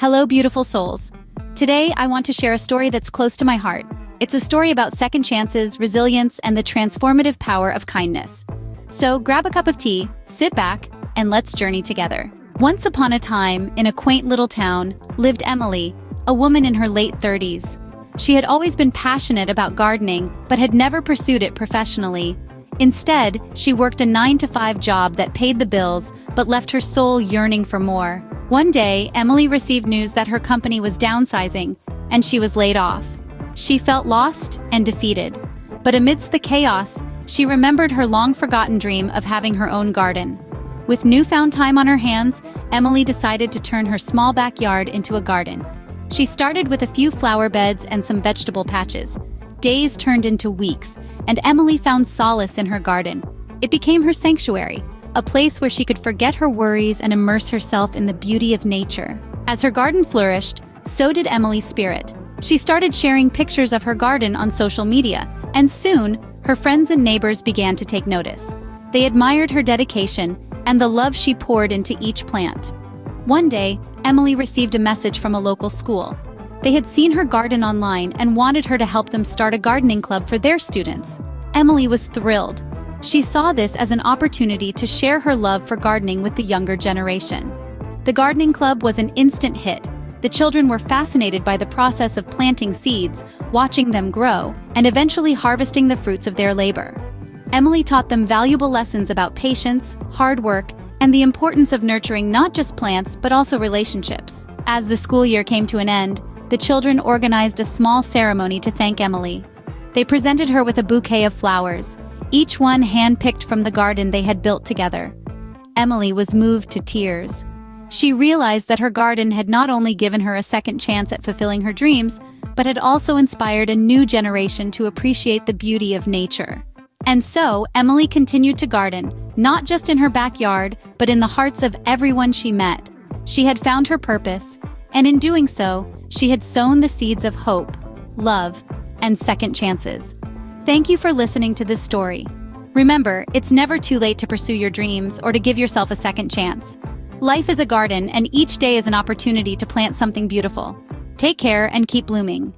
Hello, beautiful souls. Today, I want to share a story that's close to my heart. It's a story about second chances, resilience, and the transformative power of kindness. So grab a cup of tea, sit back, and let's journey together. Once upon a time, in a quaint little town, lived Emily, a woman in her late 30s. She had always been passionate about gardening, but had never pursued it professionally. Instead, she worked a 9-to-5 job that paid the bills, but left her soul yearning for more. One day, Emily received news that her company was downsizing, and she was laid off. She felt lost and defeated. But amidst the chaos, she remembered her long-forgotten dream of having her own garden. With newfound time on her hands, Emily decided to turn her small backyard into a garden. She started with a few flower beds and some vegetable patches. Days turned into weeks, and Emily found solace in her garden. It became her sanctuary, a place where she could forget her worries and immerse herself in the beauty of nature. As her garden flourished, so did Emily's spirit. She started sharing pictures of her garden on social media, and soon, her friends and neighbors began to take notice. They admired her dedication and the love she poured into each plant. One day, Emily received a message from a local school. They had seen her garden online and wanted her to help them start a gardening club for their students. Emily was thrilled. She saw this as an opportunity to share her love for gardening with the younger generation. The gardening club was an instant hit. The children were fascinated by the process of planting seeds, watching them grow, and eventually harvesting the fruits of their labor. Emily taught them valuable lessons about patience, hard work, and the importance of nurturing not just plants but also relationships. As the school year came to an end, the children organized a small ceremony to thank Emily. They presented her with a bouquet of flowers, each one hand-picked from the garden they had built together. Emily was moved to tears. She realized that her garden had not only given her a second chance at fulfilling her dreams, but had also inspired a new generation to appreciate the beauty of nature. And so, Emily continued to garden, not just in her backyard, but in the hearts of everyone she met. She had found her purpose, and in doing so, she had sown the seeds of hope, love, and second chances. Thank you for listening to this story. Remember, it's never too late to pursue your dreams or to give yourself a second chance. Life is a garden, and each day is an opportunity to plant something beautiful. Take care and keep blooming.